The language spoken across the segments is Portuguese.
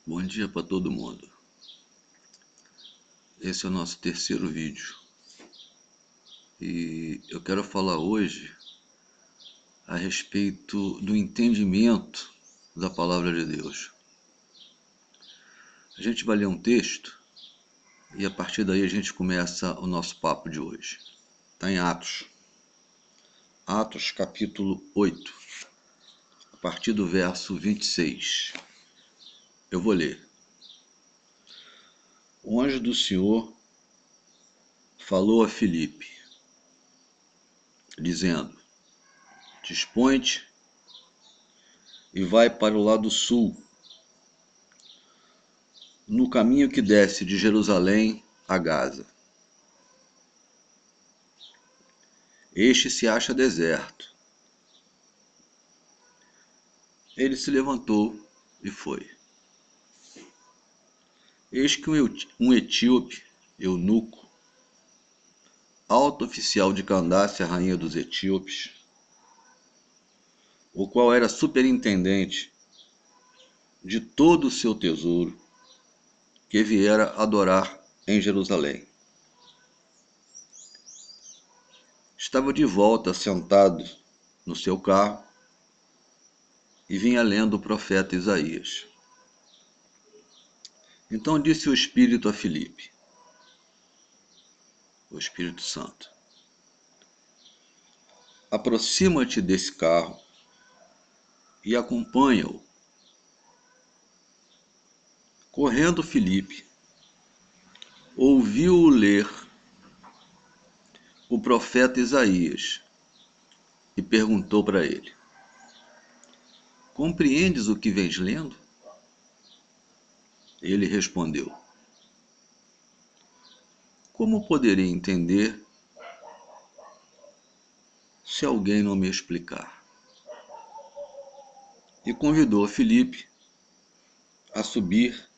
Bom dia para todo mundo. Esse é o nosso terceiro vídeo e eu quero falar hoje a respeito do entendimento da palavra de Deus. A gente vai ler um texto e a partir daí a gente começa o nosso papo de hoje. Está em Atos. Atos capítulo 8, a partir do verso 26. Eu vou ler. O anjo do Senhor falou a Filipe, dizendo: Dispõe-te e vai para o lado sul, no caminho que desce de Jerusalém a Gaza. Este se acha deserto. Ele se levantou e foi. Eis que um etíope, eunuco, alto oficial de Candace, a rainha dos etíopes, o qual era superintendente de todo o seu tesouro, que viera adorar em Jerusalém. Estava de volta sentado no seu carro e vinha lendo o profeta Isaías. Então disse o Espírito a Filipe, o Espírito Santo: aproxima-te desse carro e acompanha-o. Correndo Filipe, ouviu-o ler o profeta Isaías e perguntou para ele: compreendes o que vens lendo? Ele respondeu: como poderei entender se alguém não me explicar? E convidou Filipe a subir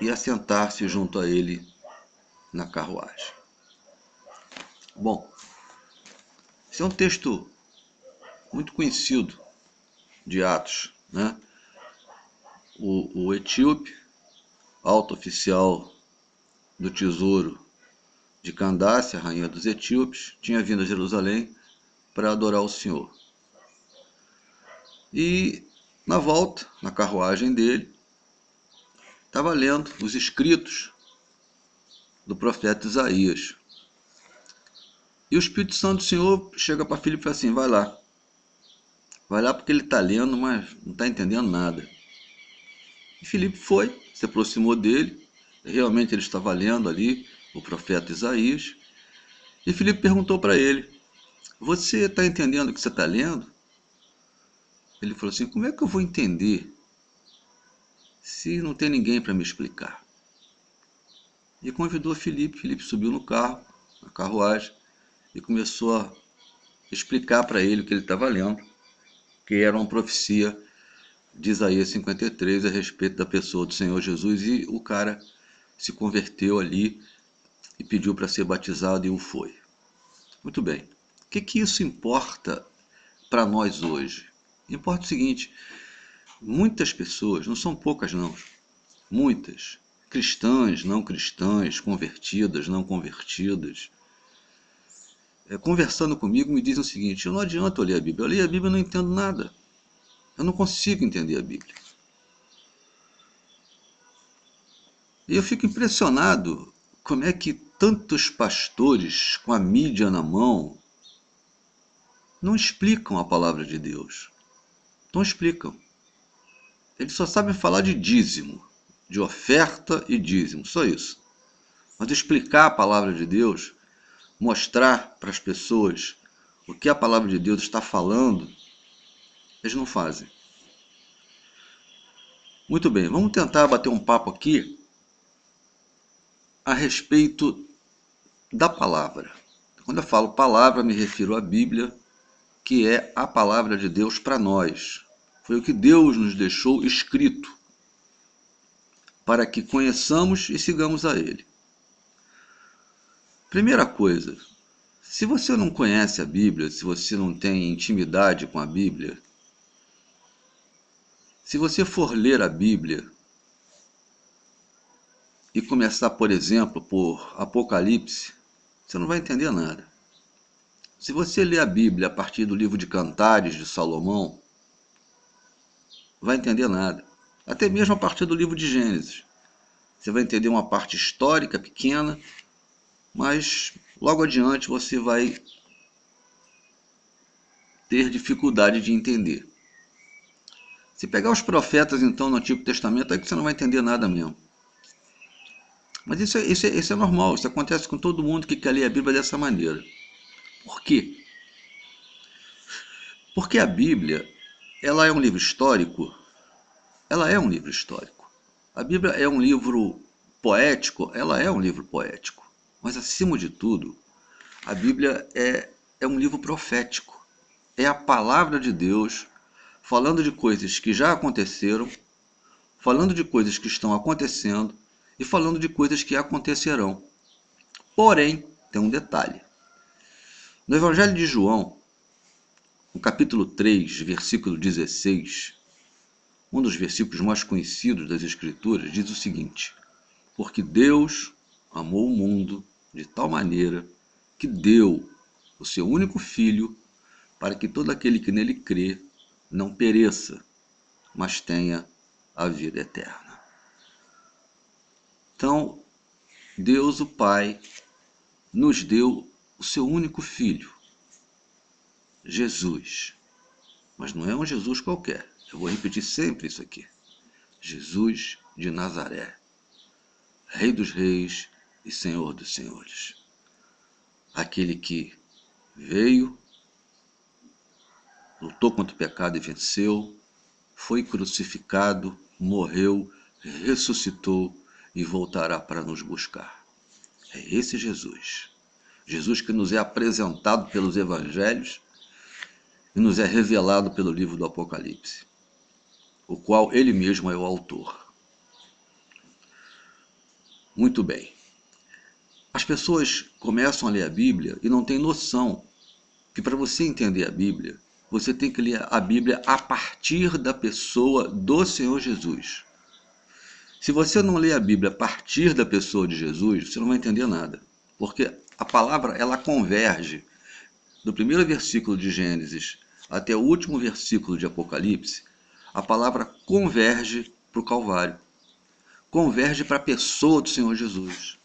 e a sentar-se junto a ele na carruagem. Bom, esse é um texto muito conhecido de Atos, né? O etíope, alto oficial do tesouro de Candace, a rainha dos etíopes, tinha vindo a Jerusalém para adorar o Senhor. E na volta, na carruagem dele, estava lendo os escritos do profeta Isaías. E o Espírito Santo do Senhor chega para Filipe e fala assim: vai lá porque ele está lendo, mas não está entendendo nada. E Filipe foi, se aproximou dele, realmente ele estava lendo ali o profeta Isaías, e Filipe perguntou para ele: você está entendendo o que você está lendo? Ele falou assim: como é que eu vou entender se não tem ninguém para me explicar? E convidou Filipe. Filipe subiu no carro, na carruagem, e começou a explicar para ele o que ele estava lendo, que era uma profecia de Isaías 53 a respeito da pessoa do Senhor Jesus, e o cara se converteu ali e pediu para ser batizado e o foi. Muito bem. O que isso importa para nós hoje? Importa o seguinte: muitas pessoas, não são poucas não, muitas, cristãs, não cristãs, convertidas, não convertidas, conversando comigo me dizem o seguinte: não adianta eu ler a Bíblia, eu leio a Bíblia e não entendo nada, eu não consigo entender a Bíblia. E eu fico impressionado como é que tantos pastores com a mídia na mão não explicam a palavra de Deus. Não explicam. Eles só sabem falar de dízimo, de oferta e dízimo, só isso. Mas explicar a palavra de Deus, mostrar para as pessoas o que a palavra de Deus está falando, eles não fazem. Muito bem, vamos tentar bater um papo aqui a respeito da palavra. Quando eu falo palavra, me refiro à Bíblia, que é a palavra de Deus para nós. Foi o que Deus nos deixou escrito, para que conheçamos e sigamos a Ele. Primeira coisa, se você não conhece a Bíblia, se você não tem intimidade com a Bíblia, se você for ler a Bíblia começar, por exemplo, por Apocalipse, você não vai entender nada. Se você ler a Bíblia a partir do livro de Cantares de Salomão, vai entender nada. Até mesmo a partir do livro de Gênesis. Você vai entender uma parte histórica pequena, mas logo adiante você vai ter dificuldade de entender. Se pegar os profetas, então, no Antigo Testamento, é que você não vai entender nada mesmo. Mas isso é normal, isso acontece com todo mundo que quer ler a Bíblia dessa maneira. Por quê? Porque a Bíblia, ela é um livro histórico, ela é um livro histórico. A Bíblia é um livro poético, ela é um livro poético. Mas, acima de tudo, a Bíblia é um livro profético. É a palavra de Deus falando de coisas que já aconteceram, falando de coisas que estão acontecendo e falando de coisas que acontecerão. Porém, tem um detalhe. No Evangelho de João, no capítulo 3, versículo 16, um dos versículos mais conhecidos das Escrituras, diz o seguinte: porque Deus amou o mundo de tal maneira que deu o seu único Filho para que todo aquele que nele crê não pereça, mas tenha a vida eterna. Então, Deus o Pai nos deu o seu único Filho, Jesus. Mas não é um Jesus qualquer. Eu vou repetir sempre isso aqui. Jesus de Nazaré, Rei dos Reis e Senhor dos Senhores. Aquele que veio, lutou contra o pecado e venceu, foi crucificado, morreu, ressuscitou e voltará para nos buscar. É esse Jesus. Jesus que nos é apresentado pelos evangelhos e nos é revelado pelo livro do Apocalipse, o qual ele mesmo é o autor. Muito bem. As pessoas começam a ler a Bíblia e não têm noção que para você entender a Bíblia, você tem que ler a Bíblia a partir da pessoa do Senhor Jesus. Se você não ler a Bíblia a partir da pessoa de Jesus, você não vai entender nada. Porque a palavra, ela converge do primeiro versículo de Gênesis até o último versículo de Apocalipse. A palavra converge para o Calvário. Converge para a pessoa do Senhor Jesus.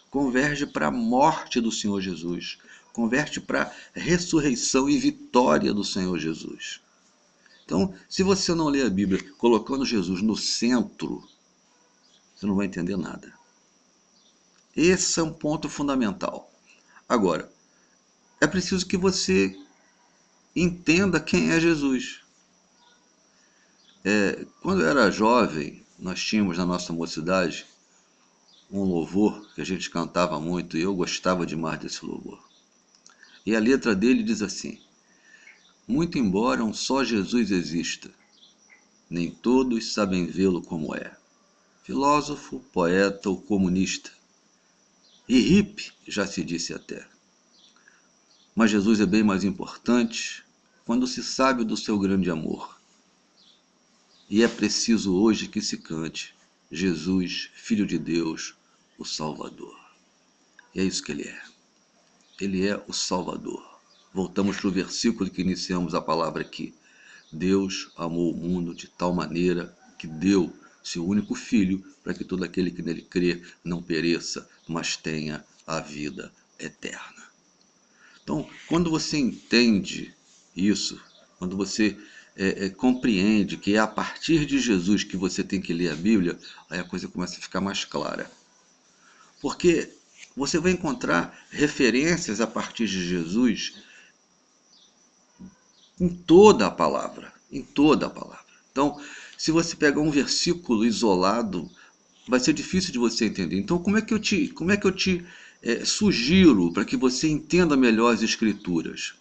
Converge para a morte do Senhor Jesus. Converge para a ressurreição e vitória do Senhor Jesus. Então, se você não ler a Bíblia colocando Jesus no centro, você não vai entender nada. Esse é um ponto fundamental. Agora, é preciso que você entenda quem é Jesus. Quando eu era jovem, nós tínhamos na nossa mocidade um louvor que a gente cantava muito e eu gostava demais desse louvor. E a letra dele diz assim: muito embora um só Jesus exista, nem todos sabem vê-lo como é. Filósofo, poeta ou comunista. E hippie, já se disse até. Mas Jesus é bem mais importante quando se sabe do seu grande amor. E é preciso hoje que se cante Jesus, Filho de Deus, o Salvador. E é isso que ele é. Ele é o Salvador. Voltamos para o versículo que iniciamos a palavra aqui. Deus amou o mundo de tal maneira que deu seu único Filho para que todo aquele que nele crê não pereça, mas tenha a vida eterna. Então, quando você entende isso, quando você compreende que é a partir de Jesus que você tem que ler a Bíblia, aí a coisa começa a ficar mais clara. Porque você vai encontrar referências a partir de Jesus em toda a palavra, em toda a palavra. Então, se você pegar um versículo isolado, vai ser difícil de você entender. Então, como é que eu te sugiro para que você entenda melhor as Escrituras?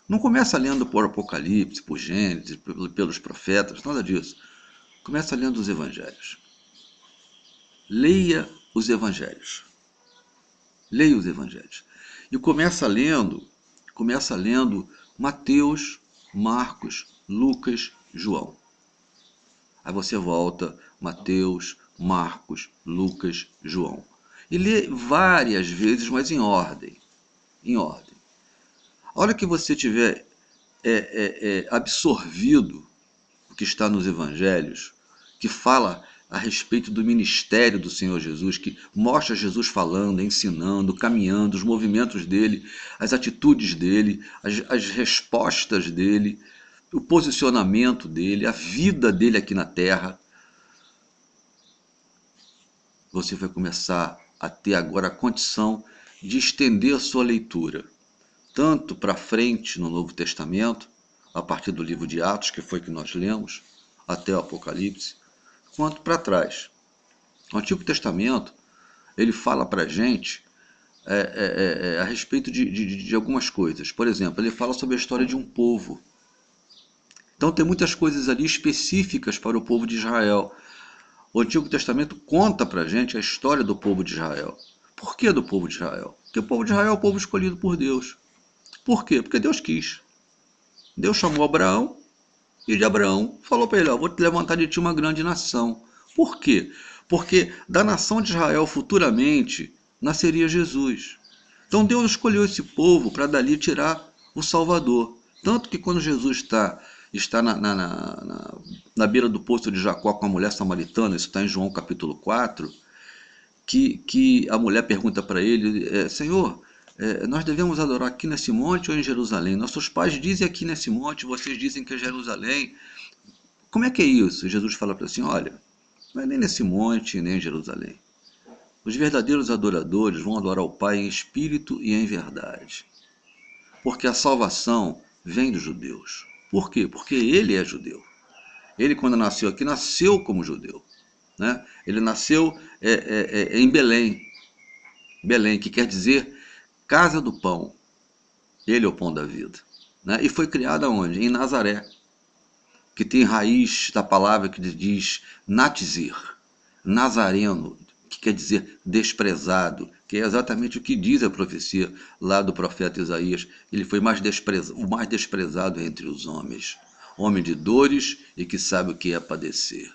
Não começa lendo por Apocalipse, por Gênesis, pelos profetas, nada disso. Começa lendo os Evangelhos. Leia os Evangelhos. Leia os Evangelhos. E começa lendo Mateus, Marcos, Lucas, João. Aí você volta, Mateus, Marcos, Lucas, João. E lê várias vezes, mas em ordem. Em ordem. A hora que você tiver absorvido o que está nos evangelhos, que fala a respeito do ministério do Senhor Jesus, que mostra Jesus falando, ensinando, caminhando, os movimentos dele, as atitudes dele, as respostas dele, o posicionamento dele, a vida dele aqui na terra, você vai começar a ter agora a condição de estender a sua leitura, tanto para frente no Novo Testamento, a partir do livro de Atos, que foi que nós lemos, até o Apocalipse, quanto para trás. O Antigo Testamento, ele fala para a gente a respeito de algumas coisas. Por exemplo, ele fala sobre a história de um povo. Então tem muitas coisas ali específicas para o povo de Israel. O Antigo Testamento conta para a gente a história do povo de Israel. Por que do povo de Israel? Porque o povo de Israel é o povo escolhido por Deus. Por quê? Porque Deus quis. Deus chamou Abraão e de Abraão falou para ele, vou te levantar de ti uma grande nação. Por quê? Porque da nação de Israel futuramente nasceria Jesus. Então Deus escolheu esse povo para dali tirar o Salvador. Tanto que quando Jesus está na beira do poço de Jacó com a mulher samaritana, isso está em João capítulo 4, que a mulher pergunta para ele, Senhor, nós devemos adorar aqui nesse monte ou em Jerusalém? Nossos pais dizem aqui nesse monte, vocês dizem que é Jerusalém. Como é que é isso? Jesus fala para assim, olha, não é nem nesse monte, nem em Jerusalém. Os verdadeiros adoradores vão adorar o Pai em espírito e em verdade. Porque a salvação vem dos judeus. Por quê? Porque ele é judeu. Ele, quando nasceu aqui, nasceu como judeu. Né? Ele nasceu em Belém. Belém, que quer dizer casa do pão. Ele é o pão da vida. Né? E foi criado aonde? Em Nazaré, que tem raiz da palavra que diz natizir, nazareno, que quer dizer desprezado, que é exatamente o que diz a profecia lá do profeta Isaías. Ele foi o mais desprezado entre os homens, homem de dores e que sabe o que é padecer.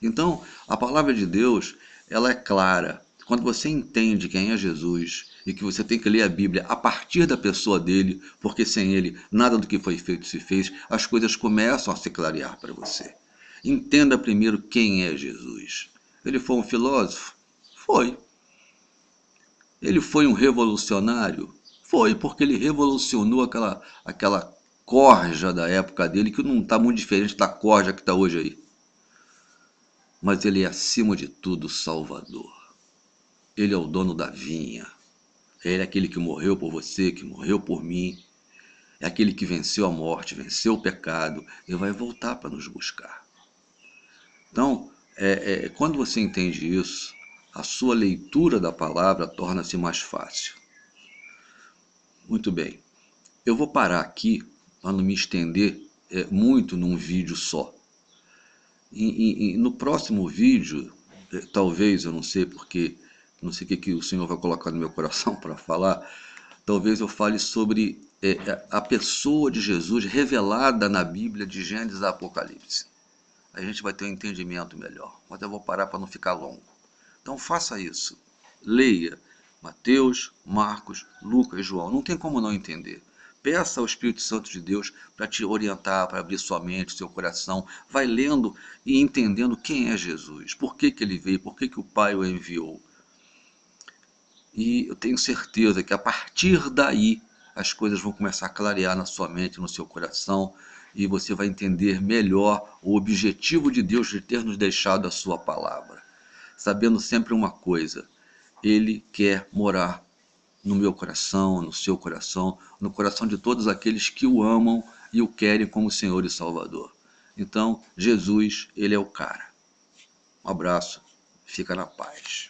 Então, a palavra de Deus, ela é clara. Quando você entende quem é Jesus e que você tem que ler a Bíblia a partir da pessoa dele, porque sem ele nada do que foi feito se fez, as coisas começam a se clarear para você. Entenda primeiro quem é Jesus. Ele foi um filósofo? Foi. Ele foi um revolucionário? Foi, porque ele revolucionou aquela corja da época dele, que não está muito diferente da corja que está hoje aí. Mas ele é, acima de tudo, Salvador. Ele é o dono da vinha. Ele é aquele que morreu por você, que morreu por mim. É aquele que venceu a morte, venceu o pecado e vai voltar para nos buscar. Então, quando você entende isso, a sua leitura da palavra torna-se mais fácil. Muito bem. Eu vou parar aqui para não me estender muito num vídeo só. No próximo vídeo, talvez, eu não sei porque, não sei o que o Senhor vai colocar no meu coração para falar, talvez eu fale sobre a pessoa de Jesus revelada na Bíblia de Gênesis a Apocalipse. A gente vai ter um entendimento melhor, mas eu vou parar para não ficar longo. Então faça isso, leia Mateus, Marcos, Lucas e João, não tem como não entender. Peça ao Espírito Santo de Deus para te orientar, para abrir sua mente, seu coração. Vai lendo e entendendo quem é Jesus, por que ele veio, por que o Pai o enviou. E eu tenho certeza que a partir daí as coisas vão começar a clarear na sua mente, no seu coração, e você vai entender melhor o objetivo de Deus de ter nos deixado a sua palavra. Sabendo sempre uma coisa, Ele quer morar no meu coração, no seu coração, no coração de todos aqueles que o amam e o querem como Senhor e Salvador. Então, Jesus, ele é o cara. Um abraço, fica na paz.